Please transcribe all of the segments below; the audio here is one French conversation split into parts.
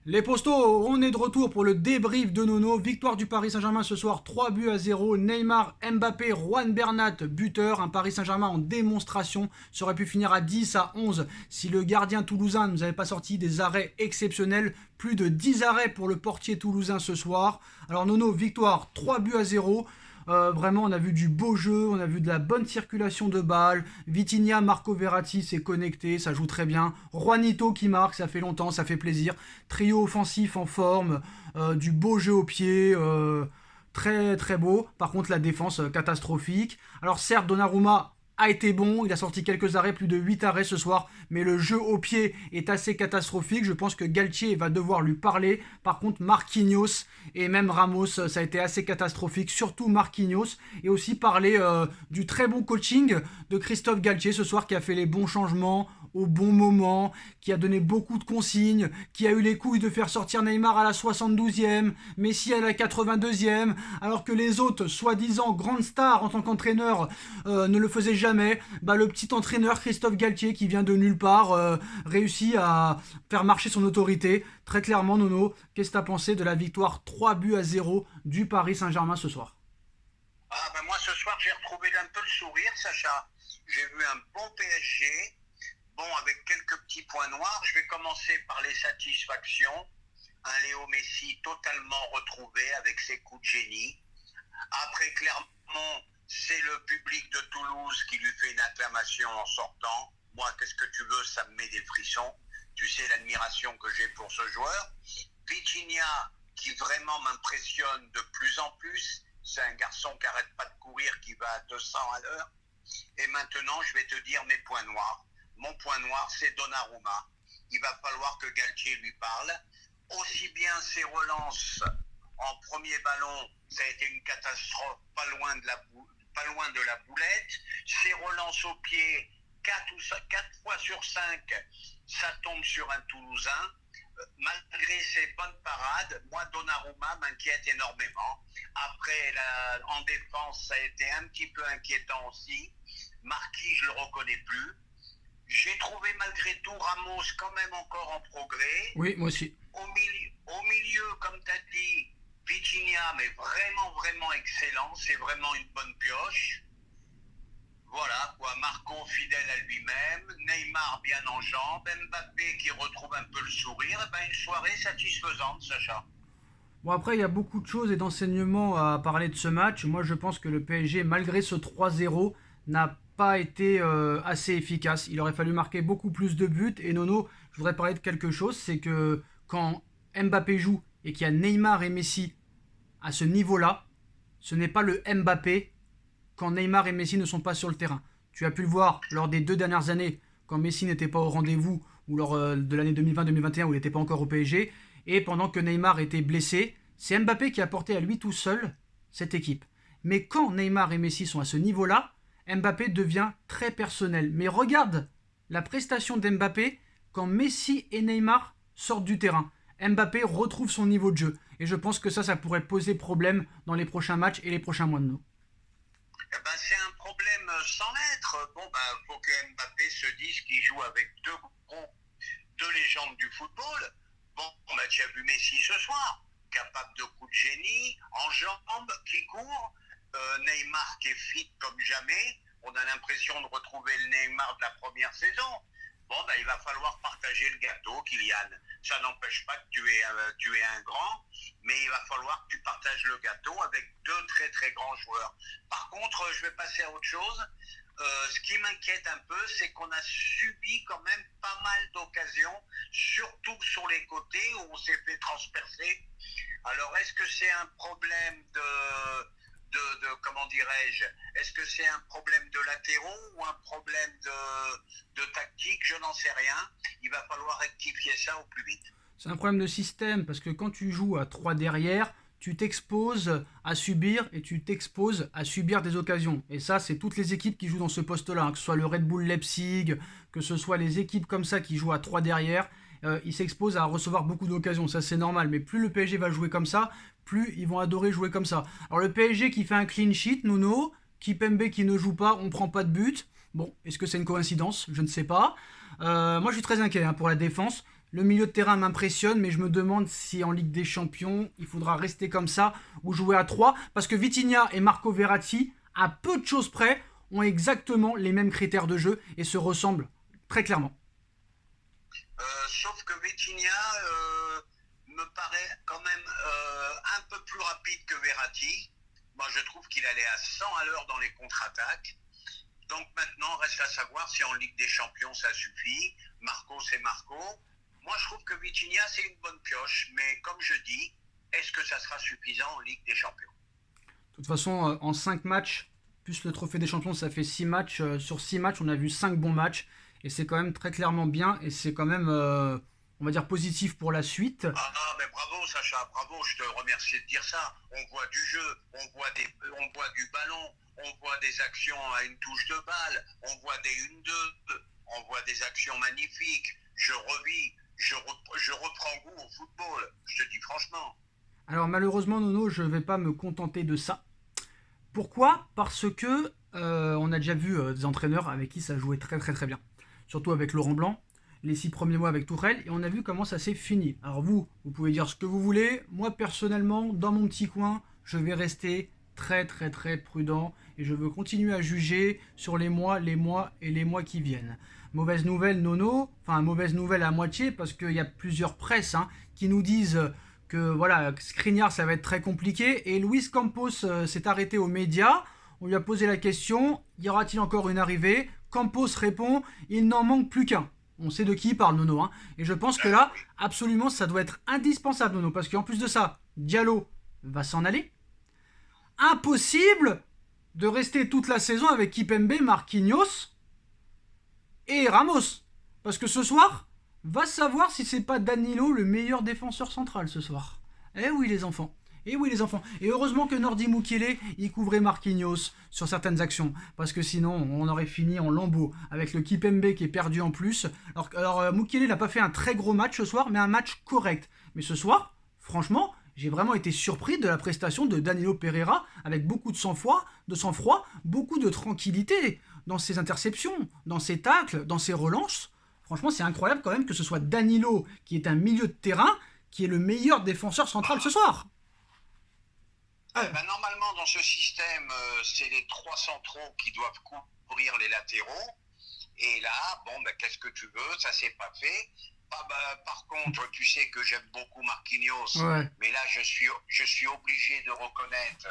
Les postos, on est de retour pour le débrief de Nono. Victoire du Paris Saint-Germain ce soir, 3-0. Neymar, Mbappé, Juan Bernat, buteur. Un Paris Saint-Germain en démonstration. Ça aurait pu finir à 10, à 11 si le gardien toulousain ne nous avait pas sorti des arrêts exceptionnels. Plus de 10 arrêts pour le portier toulousain ce soir. Alors Nono, victoire, 3-0. Vraiment, on a vu du beau jeu, on a vu de la bonne circulation de balles. Vitinha, Marco Verratti s'est connecté, ça joue très bien. Juanito qui marque, ça fait longtemps, ça fait plaisir. Trio offensif en forme, du beau jeu au pied, très très beau. Par contre, la défense catastrophique. Alors certes, Donnarumma a été bon, il a sorti quelques arrêts, plus de 8 arrêts ce soir, mais le jeu au pied est assez catastrophique. Je pense que Galtier va devoir lui parler. Par contre, Marquinhos et même Ramos, ça a été assez catastrophique, surtout Marquinhos. Et aussi parler du très bon coaching de Christophe Galtier ce soir, qui a fait les bons changements au bon moment, qui a donné beaucoup de consignes, qui a eu les couilles de faire sortir Neymar à la 72e, Messi à la 82e, alors que les autres, soi-disant grandes stars en tant qu'entraîneur, ne le faisaient jamais. Le petit entraîneur Christophe Galtier, qui vient de nulle part, réussit à faire marcher son autorité. Très clairement, Nono, qu'est-ce que tu as pensé de la victoire 3-0 du Paris Saint-Germain ce soir? Moi ce soir j'ai retrouvé un peu le sourire, Sacha. J'ai vu un bon PSG, bon avec quelques petits points noirs. Je vais commencer par les satisfactions. Un Léo Messi totalement retrouvé avec ses coups de génie. Après, clairement, c'est le public de Toulouse qui lui fait une acclamation en sortant. Moi, qu'est-ce que tu veux, ça me met des frissons. Tu sais l'admiration que j'ai pour ce joueur. Vitinha, qui vraiment m'impressionne de plus en plus. C'est un garçon qui n'arrête pas de courir, qui va à 200 à l'heure. Et maintenant, je vais te dire mes points noirs. Mon point noir, c'est Donnarumma. Il va falloir que Galtier lui parle. Aussi bien ses relances en premier ballon, ça a été une catastrophe, pas loin de la boulette. Ses relances au pied, 4 fois sur 5, ça tombe sur un Toulousain. Malgré ses bonnes parades, moi Donnarumma m'inquiète énormément. Après, en défense, ça a été un petit peu inquiétant aussi. Marquis, je le reconnais plus. J'ai trouvé malgré tout Ramos quand même encore en progrès. Oui, moi aussi. Au milieu, comme tu as dit, Vitinha, mais vraiment, vraiment excellent. C'est vraiment une bonne pioche. Voilà, quoi. Marco fidèle à lui-même. Neymar bien en jambes. Mbappé qui retrouve un peu le sourire. Une soirée satisfaisante, Sacha. Bon, après, il y a beaucoup de choses et d'enseignements à parler de ce match. Moi, je pense que le PSG, malgré ce 3-0, n'a pas été assez efficace. Il aurait fallu marquer beaucoup plus de buts. Et Nono, je voudrais parler de quelque chose, c'est que quand Mbappé joue et qu'il y a Neymar et Messi à ce niveau-là, ce n'est pas le Mbappé quand Neymar et Messi ne sont pas sur le terrain. Tu as pu le voir lors des 2 dernières années, quand Messi n'était pas au rendez-vous, ou lors de l'année 2020-2021 où il n'était pas encore au PSG, et pendant que Neymar était blessé, c'est Mbappé qui a porté à lui tout seul cette équipe. Mais quand Neymar et Messi sont à ce niveau-là, Mbappé devient très personnel. Mais regarde la prestation d'Mbappé quand Messi et Neymar sortent du terrain. Mbappé retrouve son niveau de jeu. Et je pense que ça pourrait poser problème dans les prochains matchs et les prochains mois de nous. C'est un problème sans lettres. Faut que Mbappé se dise qu'il joue avec deux légendes du football. Tu as vu Messi ce soir, capable de coups de génie, en jambes, qui court. Neymar qui est fit comme jamais. On a l'impression de retrouver le Neymar de la première saison. Il va falloir partager le gâteau, Kylian. Ça n'empêche pas que tu es un grand, mais il va falloir que tu partages le gâteau avec deux très très grands joueurs. Par contre, je vais passer à autre chose. Ce qui m'inquiète un peu, c'est qu'on a subi quand même pas mal d'occasions, surtout sur les côtés où on s'est fait transpercer. Alors, est-ce que c'est un problème comment dirais-je, est-ce que c'est un problème de latéraux ou un problème de tactique? Je n'en sais rien. Il va falloir rectifier ça au plus vite. C'est un problème de système, parce que quand tu joues à 3 derrière, tu t'exposes à subir et tu t'exposes à subir des occasions. Et ça, c'est toutes les équipes qui jouent dans ce poste-là, hein, que ce soit le Red Bull Leipzig, que ce soit les équipes comme ça qui jouent à 3 derrière, ils s'exposent à recevoir beaucoup d'occasions. Ça, c'est normal. Mais plus le PSG va jouer comme ça, plus ils vont adorer jouer comme ça. Alors le PSG qui fait un clean sheet, Nuno, Kipembe qui ne joue pas, on prend pas de but. Bon, est-ce que c'est une coïncidence? Je ne sais pas. Moi, je suis très inquiet pour la défense. Le milieu de terrain m'impressionne, mais je me demande si en Ligue des Champions, il faudra rester comme ça ou jouer à 3. Parce que Vitinha et Marco Verratti, à peu de choses près, ont exactement les mêmes critères de jeu et se ressemblent très clairement. Sauf que Vitinha me paraît quand même un peu plus rapide que Verratti. Moi, je trouve qu'il allait à 100 à l'heure dans les contre-attaques. Donc maintenant, reste à savoir si en Ligue des Champions ça suffit. Marco, c'est Marco. Moi, je trouve que Vitinha, c'est une bonne pioche. Mais comme je dis, est-ce que ça sera suffisant en Ligue des Champions? De toute façon, en 5 matchs, plus le trophée des champions, ça fait 6 matchs. Sur 6 matchs, on a vu 5 bons matchs. Et c'est quand même très clairement bien. Et c'est quand même, on va dire, positif pour la suite. Ah, mais bravo Sacha, bravo, je te remercie de dire ça. On voit du jeu, on voit du ballon, on voit des actions à une touche de balle, on voit des 1-2, on voit des actions magnifiques. Je revis, je reprends goût au football, je te dis franchement. Alors malheureusement, Nono, je ne vais pas me contenter de ça. Pourquoi? Parce que on a déjà vu des entraîneurs avec qui ça jouait très très très bien. Surtout avec Laurent Blanc, les 6 premiers mois avec Tourelle, et on a vu comment ça s'est fini. Alors vous pouvez dire ce que vous voulez. Moi personnellement, dans mon petit coin, je vais rester très très très prudent et je veux continuer à juger sur les mois et les mois qui viennent. Mauvaise nouvelle, Nono, enfin mauvaise nouvelle à moitié parce qu'il y a plusieurs presses qui nous disent que voilà, Skriniar ça va être très compliqué et Luis Campos s'est arrêté aux médias. On lui a posé la question, y aura-t-il encore une arrivée? Campos répond, il n'en manque plus qu'un. On sait de qui il parle, Nono. Et je pense que là, absolument, ça doit être indispensable, Nono. Parce qu'en plus de ça, Diallo va s'en aller. Impossible de rester toute la saison avec Kipembe, Marquinhos et Ramos. Parce que ce soir, va savoir si c'est pas Danilo le meilleur défenseur central ce soir. Eh oui, les enfants. Et oui les enfants. Et heureusement que Nordi Mukiele y couvrait Marquinhos sur certaines actions. Parce que sinon on aurait fini en lambeaux avec le Kipembe qui est perdu en plus. Alors Mukiele n'a pas fait un très gros match ce soir, mais un match correct. Mais ce soir, franchement, j'ai vraiment été surpris de la prestation de Danilo Pereira avec beaucoup de sang-froid, beaucoup de tranquillité dans ses interceptions, dans ses tacles, dans ses relances. Franchement, c'est incroyable quand même que ce soit Danilo qui est un milieu de terrain qui est le meilleur défenseur central ce soir. Normalement, dans ce système, c'est les 3 centraux qui doivent couvrir les latéraux. Et là, qu'est-ce que tu veux? Ça s'est pas fait. Par contre, tu sais que j'aime beaucoup Marquinhos. Ouais. Mais là, je suis obligé de reconnaître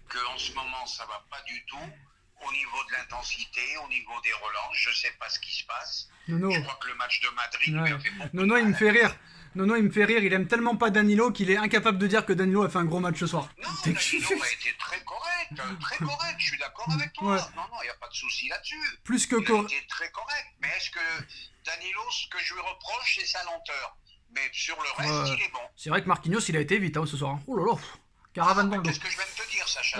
qu'en ce moment, ça va pas du tout. Au niveau de l'intensité, au niveau des relances, je sais pas ce qui se passe. Nono. Je crois que le match de Madrid lui a fait beaucoup Nono, il me fait rire. Nono, il me fait rire. Il aime tellement pas Danilo qu'il est incapable de dire que Danilo a fait un gros match ce soir. Non, Danilo a été très correct, très correct. Je suis d'accord avec toi. Ouais. Non, il n'y a pas de souci là-dessus. Plus que il a été très correct. Mais est-ce que Danilo, ce que je lui reproche, c'est sa lenteur. Mais sur le reste, il est bon. C'est vrai que Marquinhos, il a été vite ce soir. Oh là là. Caravane dans le dos. Qu'est-ce que je viens de te dire, Sacha?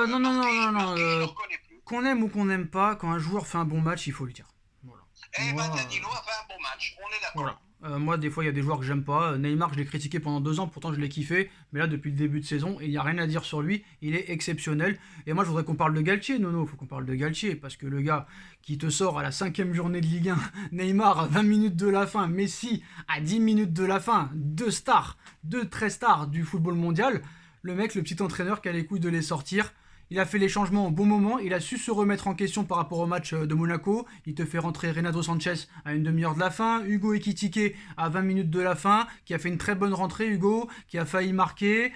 Non. Je le reconnais plus. Qu'on aime ou qu'on n'aime pas, quand un joueur fait un bon match, il faut le dire. Voilà. Danilo a fait un bon match. On est d'accord. Voilà. Moi, des fois, il y a des joueurs que j'aime pas. Neymar, je l'ai critiqué pendant 2 ans, pourtant je l'ai kiffé. Mais là, depuis le début de saison, il n'y a rien à dire sur lui. Il est exceptionnel. Et moi, je voudrais qu'on parle de Galtier, Nono. Il faut qu'on parle de Galtier. Parce que le gars qui te sort à la 5e journée de Ligue 1, Neymar à 20 minutes de la fin, Messi à 10 minutes de la fin, 2 stars, 2 très stars du football mondial. Le mec, le petit entraîneur qui a les couilles de les sortir. Il a fait les changements au bon moment, il a su se remettre en question par rapport au match de Monaco. Il te fait rentrer Renato Sanchez à une demi-heure de la fin, Hugo Ekitike à 20 minutes de la fin, qui a fait une très bonne rentrée, Hugo, qui a failli marquer.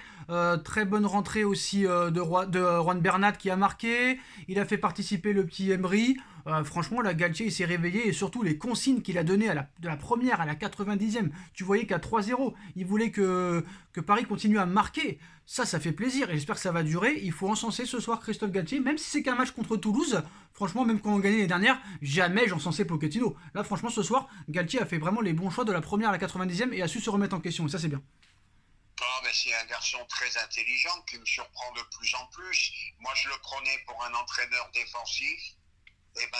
Très bonne rentrée aussi de Juan Bernat qui a marqué. Il a fait participer le petit Emery. Franchement, la Galtier, il s'est réveillé et surtout les consignes qu'il a données de la première à la 90e. Tu voyais qu'à 3-0, il voulait que Paris continue à marquer. Ça fait plaisir et j'espère que ça va durer. Il faut encenser ce soir Christophe Galtier, même si c'est qu'un match contre Toulouse. Franchement, même quand on gagnait les dernières, jamais j'encensais Pochettino. Là, franchement, ce soir, Galtier a fait vraiment les bons choix de la première à la 90e et a su se remettre en question. Et ça, c'est bien. Mais c'est un garçon très intelligent qui me surprend de plus en plus. Moi, je le prenais pour un entraîneur défensif.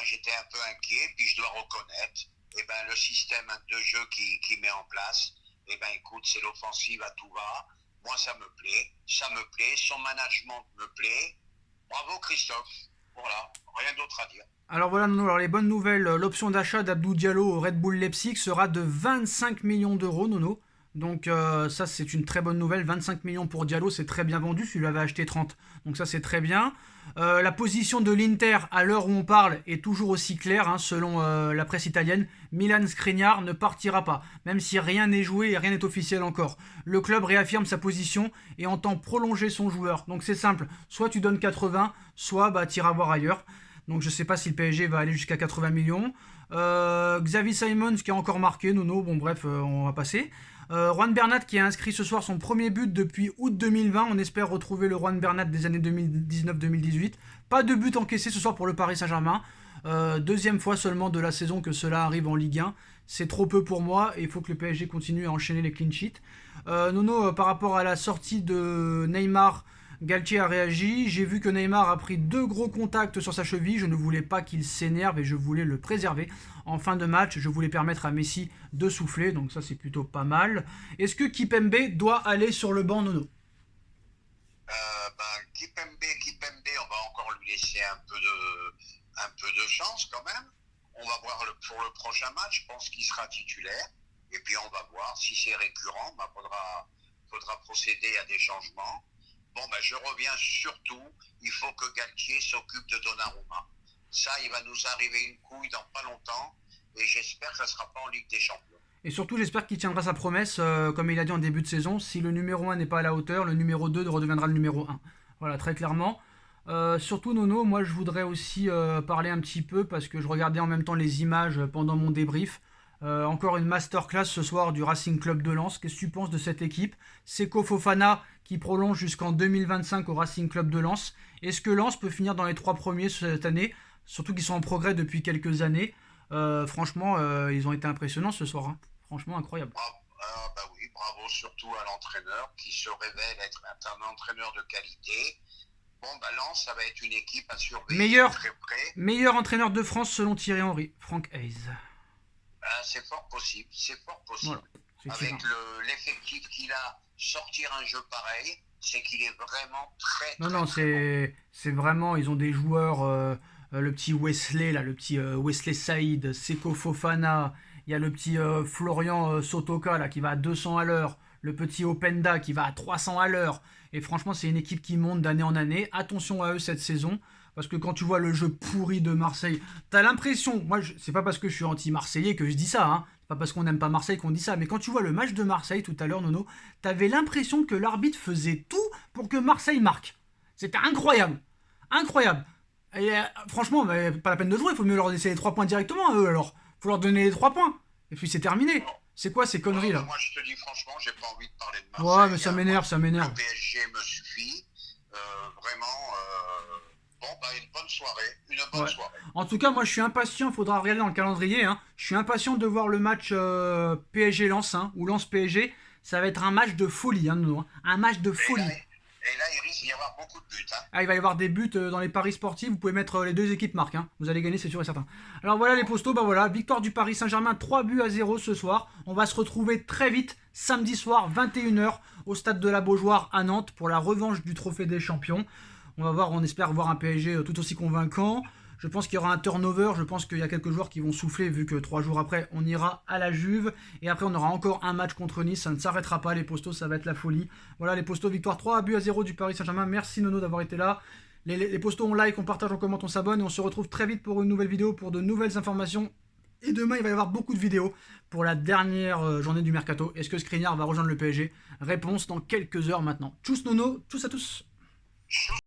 J'étais un peu inquiet, puis je dois reconnaître, le système de jeu qu'il met en place, écoute, c'est l'offensive à tout va. Moi, ça me plaît, son management me plaît. Bravo, Christophe. Voilà, rien d'autre à dire. Alors voilà, Nono, alors les bonnes nouvelles, l'option d'achat d'Abdou Diallo au Red Bull Leipzig sera de 25 millions d'euros, Nono. Donc ça c'est une très bonne nouvelle, 25 millions pour Diallo, c'est très bien vendu, tu l'avais acheté 30, donc ça c'est très bien. La position de l'Inter à l'heure où on parle est toujours aussi claire, hein, selon la presse italienne. Milan Skriniar ne partira pas, même si rien n'est joué et rien n'est officiel encore. Le club réaffirme sa position et entend prolonger son joueur. Donc c'est simple, soit tu donnes 80, soit bah, tu iras voir ailleurs. Donc je sais pas si le PSG va aller jusqu'à 80 millions. Xavi Simons qui a encore marqué, Nono, bon bref, on va passer. Juan Bernat qui a inscrit ce soir son premier but depuis août 2020. On espère retrouver le Juan Bernat des années 2019-2018. Pas de but encaissé ce soir pour le Paris Saint-Germain. Deuxième fois seulement de la saison que cela arrive en Ligue 1. C'est trop peu pour moi et il faut que le PSG continue à enchaîner les clean sheets. Nono, par rapport à la sortie de Neymar, Galtier a réagi. J'ai vu que Neymar a pris 2 gros contacts sur sa cheville. Je ne voulais pas qu'il s'énerve et je voulais le préserver. En fin de match, je voulais permettre à Messi de souffler. Donc ça, c'est plutôt pas mal. Est-ce que Kipembe doit aller sur le banc, Nono? Kipembe, on va encore lui laisser un peu de chance quand même. On va voir pour le prochain match, je pense qu'il sera titulaire. Et puis on va voir si c'est récurrent, bah, faudra procéder à des changements. Bon, ben, je reviens surtout, il faut que Galtier s'occupe de Donnarumma. Ça, il va nous arriver une couille dans pas longtemps, et j'espère que ça ne sera pas en Ligue des Champions. Et surtout, j'espère qu'il tiendra sa promesse, comme il a dit en début de saison. Si le numéro 1 n'est pas à la hauteur, le numéro 2 redeviendra le numéro 1. Voilà, très clairement. Surtout, Nono, moi je voudrais aussi parler un petit peu, parce que je regardais en même temps les images pendant mon débrief. Encore une masterclass ce soir du Racing Club de Lens. Qu'est-ce que tu penses de cette équipe? Seko Fofana qui prolonge jusqu'en 2025 au Racing Club de Lens. Est-ce que Lens peut finir dans les 3 premiers cette année? Surtout qu'ils sont en progrès depuis quelques années. Franchement, ils ont été impressionnants ce soir. Hein. Franchement, incroyable. Bah oui, bravo surtout à l'entraîneur qui se révèle être un entraîneur de qualité. Bon, bah Lens, ça va être une équipe à surveiller très près. Meilleur entraîneur de France selon Thierry Henry, Franck Hayes. C'est fort possible, c'est fort possible. Voilà, avec l'effectif qu'il a, sortir un jeu pareil, c'est qu'il est vraiment très Non, très c'est vraiment, ils ont des joueurs, le petit Wesley, là, le petit Wesley Saïd, Seko Fofana, il y a le petit Florian Sotoka là, qui va à 200 à l'heure, le petit Openda qui va à 300 à l'heure. Et franchement, c'est une équipe qui monte d'année en année. Attention à eux cette saison. Parce que quand tu vois le jeu pourri de Marseille, t'as l'impression, c'est pas parce que je suis anti-marseillais que je dis ça, hein, c'est pas parce qu'on n'aime pas Marseille qu'on dit ça, mais quand tu vois le match de Marseille tout à l'heure, Nono, t'avais l'impression que l'arbitre faisait tout pour que Marseille marque. C'était incroyable. Incroyable. Et franchement, pas la peine de jouer, il faut mieux leur laisser les 3 points directement à eux alors. Faut leur donner les 3 points. Et puis c'est terminé. C'est quoi ces conneries là? Moi je te dis franchement, j'ai pas envie de parler de Marseille. Ouais, mais ça m'énerve, ça m'énerve. Le PSG me suffit. Vraiment. Bon, bah, une bonne soirée. En tout cas, moi, je suis impatient. Il faudra regarder dans le calendrier. Hein. Je suis impatient de voir le match PSG-Lens hein, ou Lens-PSG. Ça va être un match de folie, hein, Nono, hein. Un match de folie. Et là, il risque d'y avoir beaucoup de buts. Hein. Ah, il va y avoir des buts dans les paris sportifs. Vous pouvez mettre les 2 équipes marquent. Hein. Vous allez gagner, c'est sûr et certain. Alors voilà les postos. Bah voilà, victoire du Paris Saint-Germain, 3-0 ce soir. On va se retrouver très vite, samedi soir, 21h, au stade de la Beaujoire à Nantes pour la revanche du Trophée des Champions. On va voir, on espère voir un PSG tout aussi convaincant. Je pense qu'il y aura un turnover. Je pense qu'il y a quelques joueurs qui vont souffler vu que 3 jours après, on ira à la Juve. Et après, on aura encore un match contre Nice. Ça ne s'arrêtera pas, les postos. Ça va être la folie. Voilà, les postos, victoire 3-0 du Paris Saint-Germain. Merci Nono d'avoir été là. Les postos, on like, on partage, on commente, on s'abonne. Et on se retrouve très vite pour une nouvelle vidéo, pour de nouvelles informations. Et demain, il va y avoir beaucoup de vidéos pour la dernière journée du Mercato. Est-ce que Skriniar va rejoindre le PSG? Réponse dans quelques heures maintenant. Tchuss Nono, tchuss à tous.